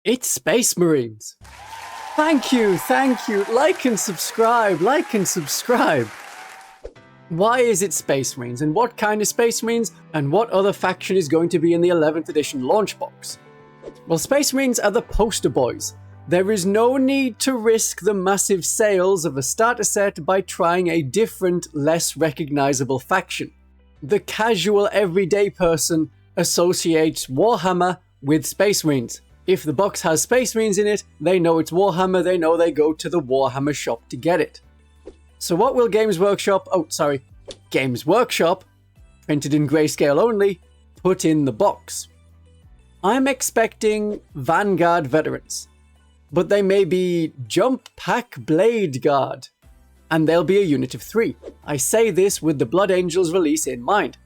It's Space Marines. Thank you. Like and subscribe. Why is it Space Marines, and what kind of Space Marines, and what other faction is going to be in the 11th edition launch box? Well, Space Marines are the poster boys. There is no need to risk the massive sales of a starter set by trying a different, less recognizable faction. The casual everyday person associates Warhammer with Space Marines. If the box has Space Marines in it, they know it's Warhammer, they know they go to the Warhammer shop to get it. So what will Games Workshop, printed in grayscale only, put in the box? I'm expecting Vanguard veterans, but they may be Jump Pack Blade Guard, and they'll be a unit of 3. I say this with the Blood Angels release in mind.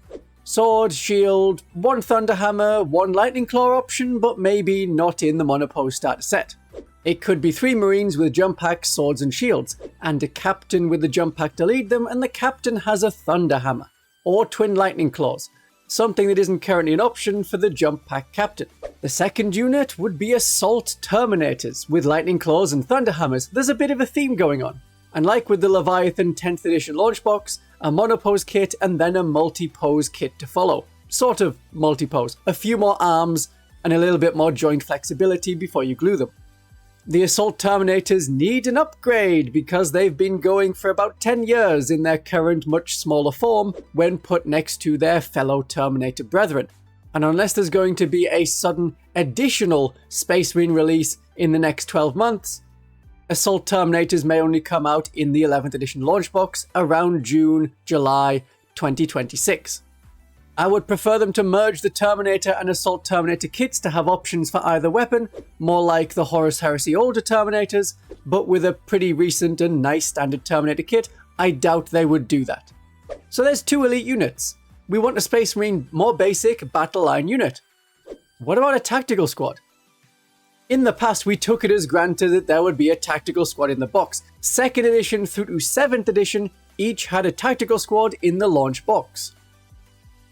Sword, shield, 1 Thunderhammer, 1 Lightning Claw option, but maybe not in the Monopose starter set. It could be 3 Marines with jump packs, swords and shields, and a captain with the jump pack to lead them, and the captain has a Thunderhammer, or twin Lightning Claws, something that isn't currently an option for the jump pack captain. The second unit would be Assault Terminators, with Lightning Claws and Thunderhammers. There's a bit of a theme going on. And like with the Leviathan 10th edition launch box, a monopose kit and then a multi-pose kit to follow. Sort of multi-pose. A few more arms and a little bit more joint flexibility before you glue them. The Assault Terminators need an upgrade because they've been going for about 10 years in their current much smaller form when put next to their fellow Terminator brethren. And unless there's going to be a sudden additional Space Marine release in the next 12 months, Assault Terminators may only come out in the 11th edition launch box around June, July 2026. I would prefer them to merge the Terminator and Assault Terminator kits to have options for either weapon, more like the Horus Heresy older Terminators, but with a pretty recent and nice standard Terminator kit, I doubt they would do that. So there's 2 elite units. We want a Space Marine more basic battle line unit. What about a tactical squad? In the past, we took it as granted that there would be a tactical squad in the box. 2nd edition through to 7th edition each had a tactical squad in the launch box.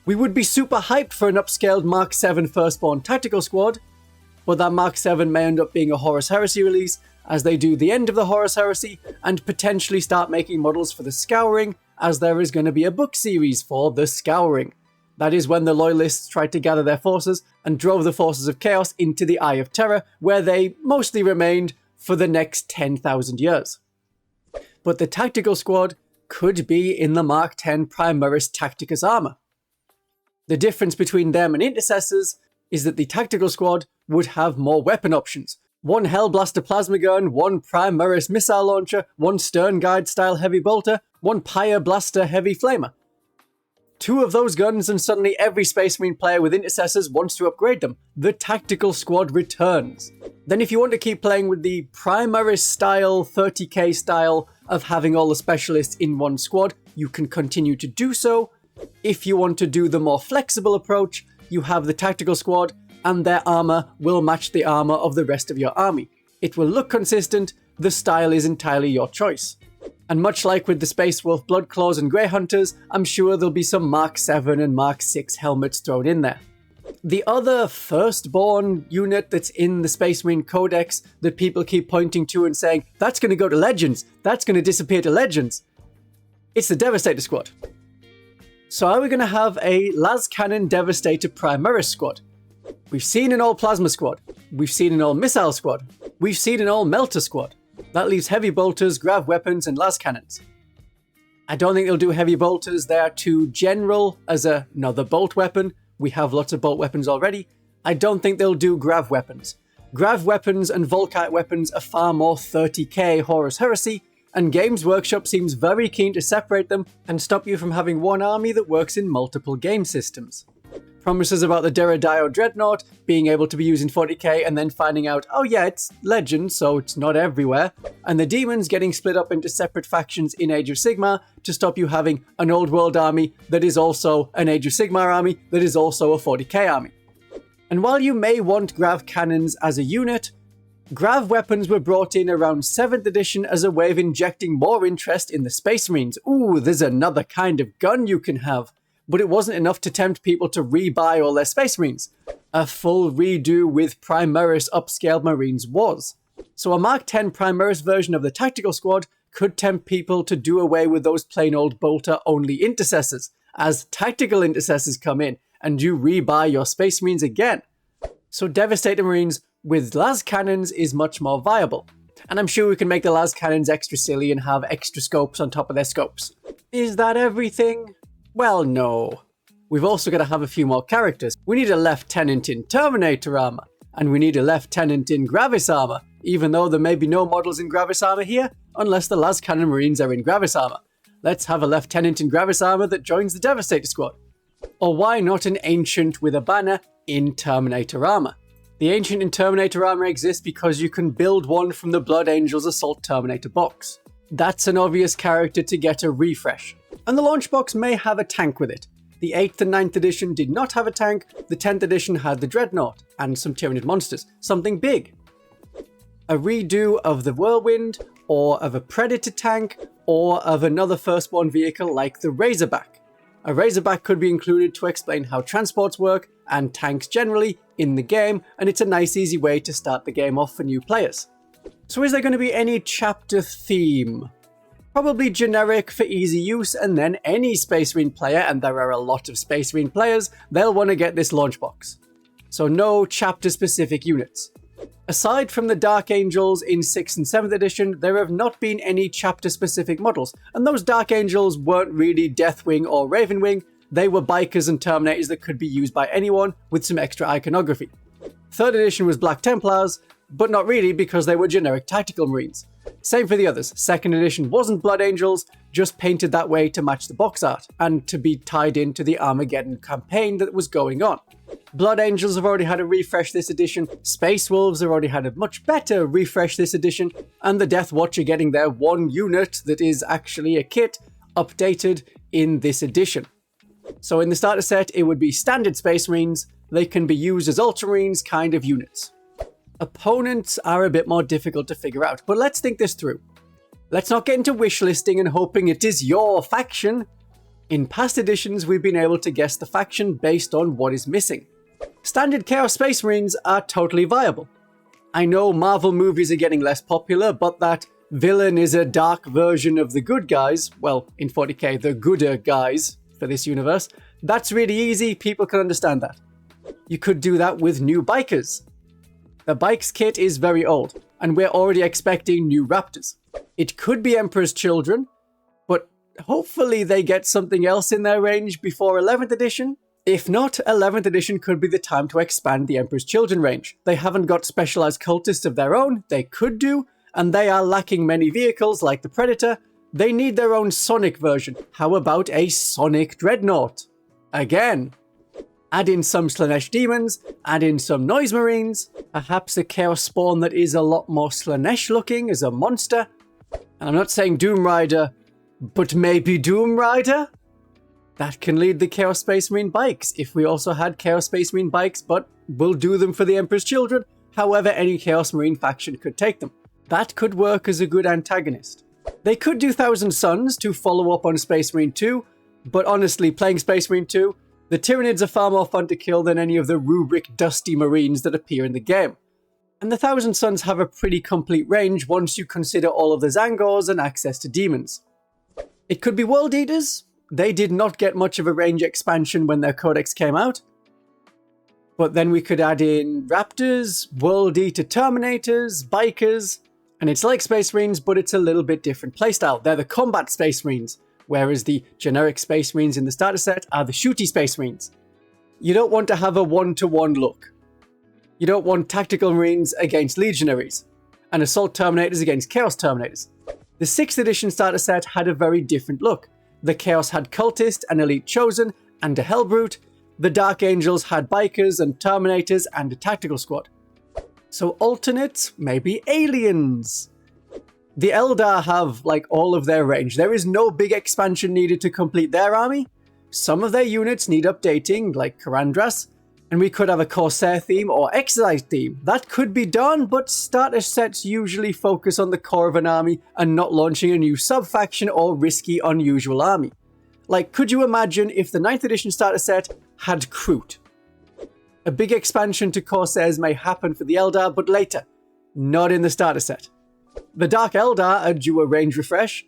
We would be super hyped for an upscaled Mark 7 Firstborn tactical squad, but that Mark 7 may end up being a Horus Heresy release as they do the end of the Horus Heresy and potentially start making models for the Scouring, as there is going to be a book series for the Scouring. That is when the Loyalists tried to gather their forces and drove the forces of Chaos into the Eye of Terror, where they mostly remained for the next 10,000 years. But the tactical squad could be in the Mark 10 Primaris Tacticus armor. The difference between them and Intercessors is that the tactical squad would have more weapon options. 1 Hellblaster plasma gun, 1 Primaris missile launcher, 1 Stern Guide style heavy bolter, 1 Pyre Blaster heavy flamer. 2 of those guns and suddenly every Space Marine player with Intercessors wants to upgrade them. The tactical squad returns. Then if you want to keep playing with the Primaris style, 30k style of having all the specialists in one squad, you can continue to do so. If you want to do the more flexible approach, you have the tactical squad and their armor will match the armor of the rest of your army. It will look consistent, the style is entirely your choice. And much like with the Space Wolf Bloodclaws and Grey Hunters, I'm sure there'll be some Mark 7 and Mark 6 helmets thrown in there. The other Firstborn unit that's in the Space Marine Codex that people keep pointing to and saying, that's going to go to Legends, that's going to disappear to Legends, it's the Devastator Squad. So are we going to have a Las Cannon Devastator Primaris squad? We've seen an all Plasma squad, we've seen an all Missile squad, we've seen an all Melter squad. That leaves heavy bolters, grav weapons, and las cannons. I don't think they'll do heavy bolters. They are too general as another bolt weapon. We have lots of bolt weapons already. I don't think they'll do grav weapons. Grav weapons and Volkite weapons are far more 30k Horus Heresy, and Games Workshop seems very keen to separate them and stop you from having one army that works in multiple game systems. Promises about the Derridio Dreadnought being able to be used in 40k and then finding out, oh yeah, it's Legend, so it's not everywhere. And the Demons getting split up into separate factions in Age of Sigmar to stop you having an Old World army that is also an Age of Sigmar army that is also a 40k army. And while you may want grav cannons as a unit, grav weapons were brought in around 7th edition as a way of injecting more interest in the Space Marines. Ooh, there's another kind of gun you can have. But it wasn't enough to tempt people to rebuy all their Space Marines. a full redo with Primaris upscaled Marines was. So a Mark 10 Primaris version of the Tactical Squad could tempt people to do away with those plain old bolter-only intercessors, as tactical intercessors come in, and you rebuy your Space Marines again. So Devastator Marines with las cannons is much more viable. And I'm sure we can make the las cannons extra silly and have extra scopes on top of their scopes. Is that everything? Well, no. We've also got to have a few more characters. We need a Lieutenant in Terminator armor, and we need a Lieutenant in Gravis armor, even though there may be no models in Gravis armor here, unless the las cannon Marines are in Gravis armor. Let's have a Lieutenant in Gravis armor that joins the Devastator squad. Or why not an Ancient with a banner in Terminator armor? The Ancient in Terminator armor exists because you can build one from the Blood Angels Assault Terminator box. That's an obvious character to get a refresh. And the launch box may have a tank with it. The 8th and 9th edition did not have a tank, the 10th edition had the Dreadnought, and some Tyranid monsters, something big. A redo of the Whirlwind, or of a Predator tank, or of another firstborn vehicle like the Razorback. A Razorback could be included to explain how transports work, and tanks generally, in the game, and it's a nice easy way to start the game off for new players. So is there going to be any chapter theme? Probably generic for easy use, and then any Space Marine player, and there are a lot of Space Marine players, they'll want to get this launch box. So no chapter specific units. Aside from the Dark Angels in 6th and 7th edition, there have not been any chapter specific models, and those Dark Angels weren't really Deathwing or Ravenwing, they were bikers and Terminators that could be used by anyone with some extra iconography. 3rd edition was Black Templars, but not really because they were generic tactical Marines. Same for the others. 2nd edition wasn't Blood Angels, just painted that way to match the box art, and to be tied into the Armageddon campaign that was going on. Blood Angels have already had a refresh this edition, Space Wolves have already had a much better refresh this edition, and the Death Watch are getting their one unit that is actually a kit updated in this edition. So in the starter set, it would be standard Space Marines. They can be used as Ultramarines kind of units. Opponents are a bit more difficult to figure out, but let's think this through. Let's not get into wishlisting and hoping it is your faction. In past editions, we've been able to guess the faction based on what is missing. Standard Chaos Space Marines are totally viable. I know Marvel movies are getting less popular, but that villain is a dark version of the good guys, well, in 40k, the gooder guys for this universe, that's really easy, people can understand that. You could do that with new bikers. The bikes kit is very old, and we're already expecting new Raptors. It could be Emperor's Children, but hopefully they get something else in their range before 11th edition. If not, 11th edition could be the time to expand the Emperor's Children range. They haven't got specialized cultists of their own, they could do, and they are lacking many vehicles like the Predator. They need their own Sonic version. How about a Sonic Dreadnought? Again. Add in some Slanesh Demons, add in some Noise Marines, perhaps a Chaos Spawn that is a lot more Slanesh looking as a monster. And I'm not saying Doom Rider, but maybe Doom Rider? That can lead the Chaos Space Marine bikes, if we also had Chaos Space Marine bikes, but we'll do them for the Emperor's Children, however any Chaos Marine faction could take them. That could work as a good antagonist. They could do Thousand Suns to follow up on Space Marine 2, but honestly, playing Space Marine 2, the Tyranids are far more fun to kill than any of the rubric dusty Marines that appear in the game. And the Thousand Suns have a pretty complete range once you consider all of the Zangors and access to demons. It could be World Eaters. They did not get much of a range expansion when their codex came out. But then we could add in Raptors, World Eater Terminators, Bikers, and it's like Space Marines, but it's a little bit different playstyle. They're the combat Space Marines, whereas the generic Space Marines in the starter set are the shooty Space Marines. You don't want to have a one-to-one look. You don't want Tactical Marines against Legionaries, and Assault Terminators against Chaos Terminators. The 6th edition starter set had a very different look. The Chaos had Cultist and Elite Chosen, and a Hellbrute. The Dark Angels had Bikers and Terminators and a Tactical Squad. So alternates, maybe aliens. The Eldar have like all of their range. There is no big expansion needed to complete their army. Some of their units need updating, like Karandras, and we could have a Corsair theme or Exercise theme. That could be done, but starter sets usually focus on the core of an army and not launching a new sub-faction or risky, unusual army. Like, could you imagine if the 9th edition starter set had Kroot? A big expansion to Corsairs may happen for the Eldar, but later, not in the starter set. The Dark Eldar are due a range refresh.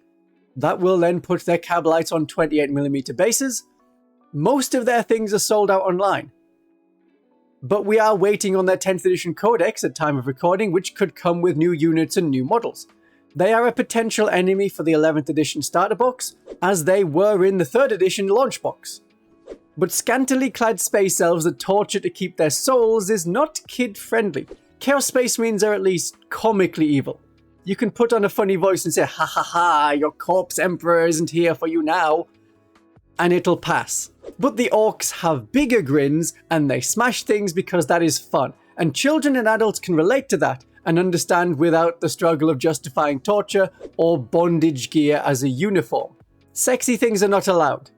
That will then put their Cabalites on 28mm bases. Most of their things are sold out online. But we are waiting on their 10th edition codex at time of recording, which could come with new units and new models. They are a potential enemy for the 11th edition starter box, as they were in the 3rd edition launch box. But scantily clad space elves that torture to keep their souls is not kid-friendly. Chaos Space Marines are at least comically evil. You can put on a funny voice and say, ha ha ha, your corpse emperor isn't here for you now, and it'll pass. But the orcs have bigger grins, and they smash things because that is fun, and children and adults can relate to that and understand without the struggle of justifying torture or bondage gear as a uniform. Sexy things are not allowed.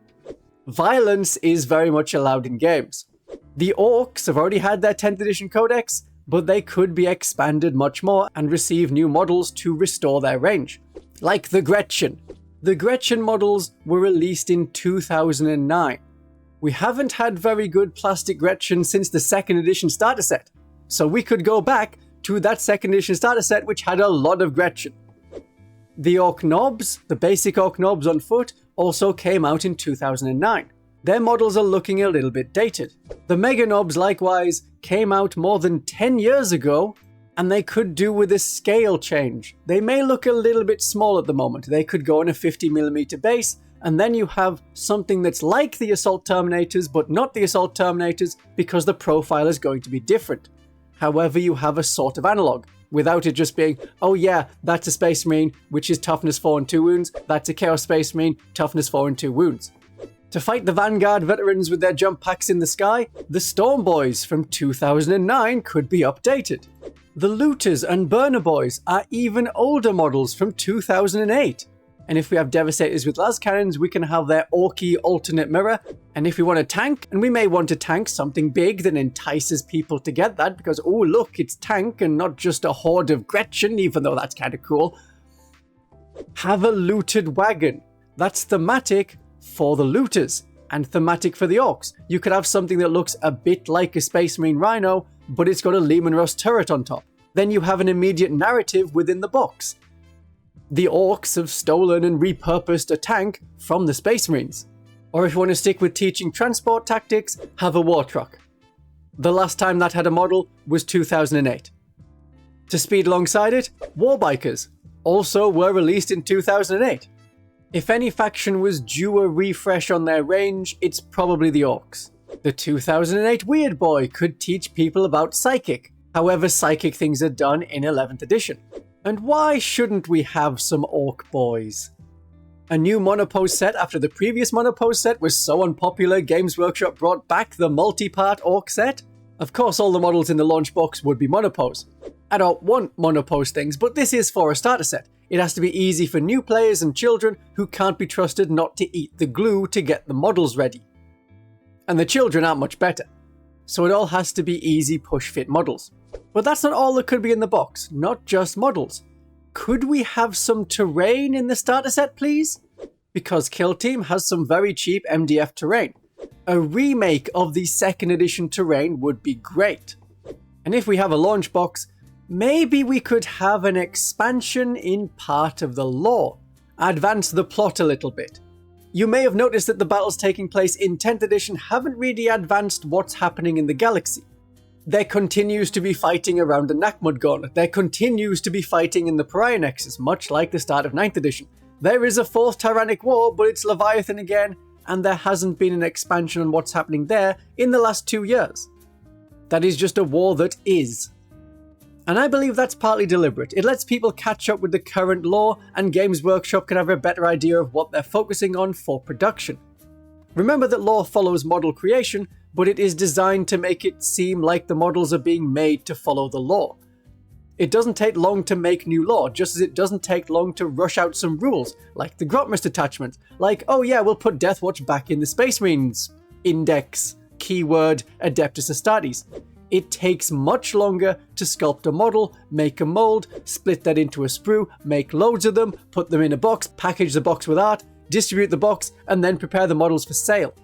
Violence is very much allowed in games. The orcs have already had their 10th edition codex, but they could be expanded much more and receive new models to restore their range. Like the Gretchen. The Gretchen models were released in 2009. We haven't had very good plastic Gretchen since the 2nd edition starter set, so we could go back to that 2nd edition starter set which had a lot of Gretchen. The Orc Knobs, the basic Orc Knobs on foot, also came out in 2009. Their models are looking a little bit dated. The Mega Knobs likewise came out more than 10 years ago, and they could do with a scale change. They may look a little bit small at the moment. They could go on a 50mm base, and then you have something that's like the Assault Terminators, but not the Assault Terminators because the profile is going to be different. However, you have a sort of analog, without it just being, oh yeah, that's a Space Marine, which is toughness 4 and 2 wounds, that's a Chaos Space Marine, toughness 4 and 2 wounds. To fight the Vanguard veterans with their jump packs in the sky, the Storm Boys from 2009 could be updated. The Looters and Burner Boys are even older models from 2008. And if we have Devastators with las cannons, we can have their Orky alternate mirror. And if we want a tank, and we may want to tank something big that entices people to get that, because, oh look, it's tank and not just a horde of Gretchen, even though that's kind of cool. Have a looted wagon. That's thematic for the looters, and thematic for the orcs. You could have something that looks a bit like a Space Marine Rhino, but it's got a Lehman Russ turret on top. Then you have an immediate narrative within the box. The orcs have stolen and repurposed a tank from the Space Marines. Or if you want to stick with teaching transport tactics, have a war truck. The last time that had a model was 2008. To speed alongside it, war bikers also were released in 2008. If any faction was due a refresh on their range, it's probably the orcs. The 2008 Weird Boy could teach people about Psychic. However, Psychic things are done in 11th edition. And why shouldn't we have some Orc Boys? A new monopose set after the previous monopose set was so unpopular, Games Workshop brought back the multi-part Orc set? Of course, all the models in the launch box would be monopose. I don't want monopose things, but this is for a starter set. It has to be easy for new players and children who can't be trusted not to eat the glue to get the models ready. And the children aren't much better. So it all has to be easy push-fit models. But that's not all that could be in the box, not just models. Could we have some terrain in the starter set, please? Because Kill Team has some very cheap MDF terrain. A remake of the 2nd edition terrain would be great. And if we have a launch box, maybe we could have an expansion in part of the lore. Advance the plot a little bit. You may have noticed that the battles taking place in 10th edition haven't really advanced what's happening in the galaxy. There continues to be fighting around the Nakmud Gauntlet. There continues to be fighting in the Pariah Nexus, much like the start of 9th edition. There is a 4th Tyrannic War, but it's Leviathan again, and there hasn't been an expansion on what's happening there in the last 2 years. That is just a war that is. And I believe that's partly deliberate. It lets people catch up with the current lore, and Games Workshop can have a better idea of what they're focusing on for production. Remember that lore follows model creation, but it is designed to make it seem like the models are being made to follow the lore. It doesn't take long to make new lore, just as it doesn't take long to rush out some rules, like the Grotmist attachment, like, oh yeah, we'll put Deathwatch back in the Space Marines index, keyword Adeptus Astartes. It takes much longer to sculpt a model, make a mold, split that into a sprue, make loads of them, put them in a box, package the box with art, distribute the box, and then prepare the models for sale.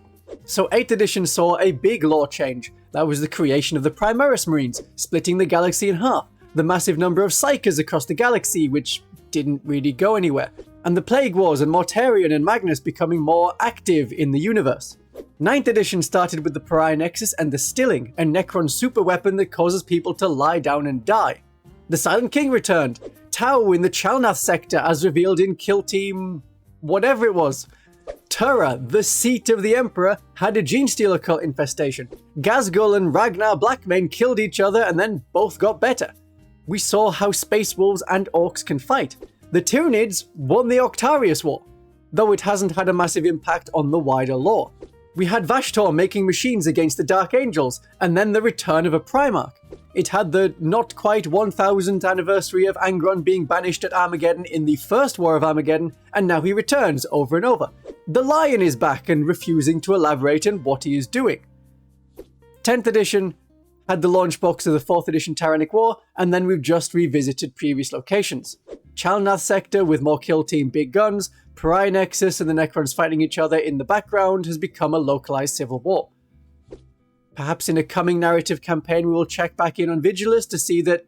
So 8th edition saw a big lore change. That was the creation of the Primaris Marines, splitting the galaxy in half, the massive number of Psychers across the galaxy, which didn't really go anywhere, and the Plague Wars and Mortarion and Magnus becoming more active in the universe. 9th edition started with the Pariah Nexus and the Stilling, a Necron super weapon that causes people to lie down and die. The Silent King returned, Tau in the Chalnath sector as revealed in Kill Team... whatever it was. Turra, the seat of the Emperor, had a Genestealer cult infestation. Ghazghkull and Ragnar Blackmane killed each other and then both got better. We saw how Space Wolves and Orcs can fight. The Tyranids won the Octarius War, though it hasn't had a massive impact on the wider lore. We had Vashtor making machines against the Dark Angels, and then the return of a Primarch. It had the not quite 1000th anniversary of Angron being banished at Armageddon in the First War of Armageddon, and now he returns over and over. The Lion is back and refusing to elaborate on what he is doing. 10th edition had the launch box of the 4th edition Tyrannic War, and then we've just revisited previous locations. Chalnath sector with more kill team big guns, Pariah Nexus and the Necrons fighting each other in the background has become a localized civil war. Perhaps in a coming narrative campaign we will check back in on Vigilus to see that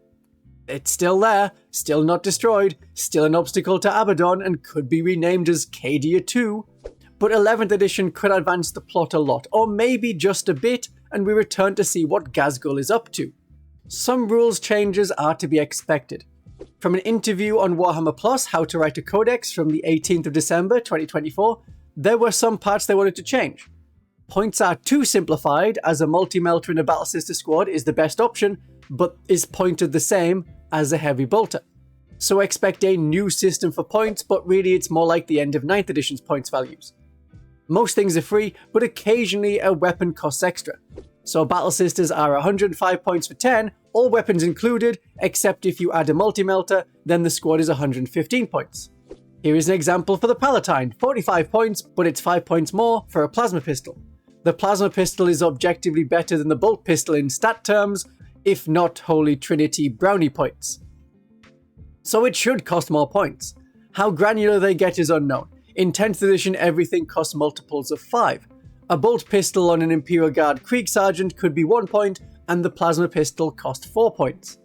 it's still there, still not destroyed, still an obstacle to Abaddon and could be renamed as Cadia 2. But 11th edition could advance the plot a lot, or maybe just a bit, and we return to see what Ghazghkull is up to. Some rules changes are to be expected. From an interview on Warhammer Plus, How to Write a Codex from the 18th of December 2024, there were some parts they wanted to change. Points are too simplified, as a multi-melter in a Battle Sister squad is the best option, but is pointed the same as a heavy bolter. So expect a new system for points, but really it's more like the end of 9th edition's points values. Most things are free, but occasionally a weapon costs extra. So Battle Sisters are 105 points for 10, all weapons included, except if you add a multi-melter, then the squad is 115 points. Here is an example for the Palatine, 45 points, but it's 5 points more for a plasma pistol. The plasma pistol is objectively better than the bolt pistol in stat terms, if not Holy Trinity brownie points. So it should cost more points. How granular they get is unknown. In 10th edition everything costs multiples of 5. A bolt pistol on an Imperial Guard Krieg Sergeant could be 1 point, and the plasma pistol cost 4 points.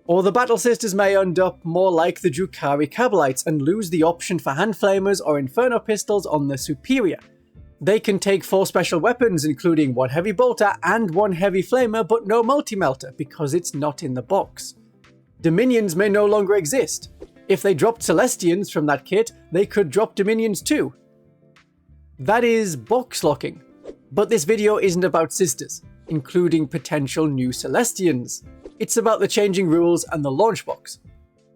Or the Battle Sisters may end up more like the Drukhari Kabbalites and lose the option for hand flamers or Inferno pistols on the Superior. They can take 4 special weapons, including 1 heavy bolter and 1 heavy flamer, but no multi-melter, because it's not in the box. Dominions may no longer exist. If they dropped Celestians from that kit, they could drop Dominions too. That is box locking. But this video isn't about sisters, including potential new Celestians. It's about the changing rules and the launch box.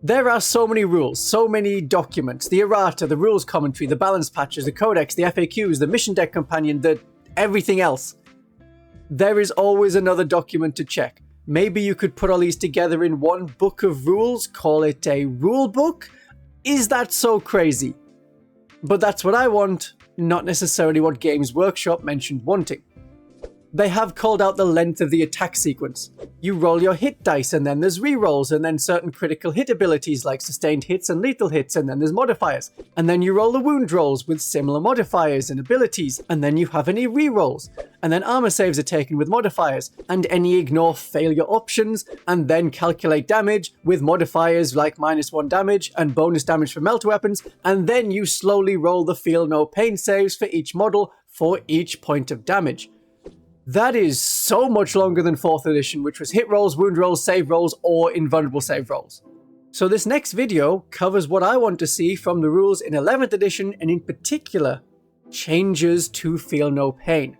There are so many rules, so many documents, the errata, the rules commentary, the balance patches, the codex, the FAQs, the mission deck companion, the everything else. There is always another document to check. Maybe you could put all these together in one book of rules, call it a rule book? Is that so crazy? But that's what I want, not necessarily what Games Workshop mentioned wanting. They have called out the length of the attack sequence. You roll your hit dice and then there's rerolls and then certain critical hit abilities like sustained hits and lethal hits and then there's modifiers. And then you roll the wound rolls with similar modifiers and abilities and then you have any rerolls. And then armor saves are taken with modifiers and any ignore failure options and then calculate damage with modifiers like -1 damage and bonus damage for melter weapons and then you slowly roll the feel no pain saves for each model for each point of damage. That is so much longer than 4th edition, which was hit rolls, wound rolls, save rolls, or invulnerable save rolls. So this next video covers what I want to see from the rules in 11th edition, and in particular, changes to feel no pain.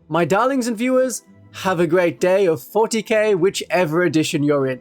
My darlings and viewers, have a great day of 40k, whichever edition you're in.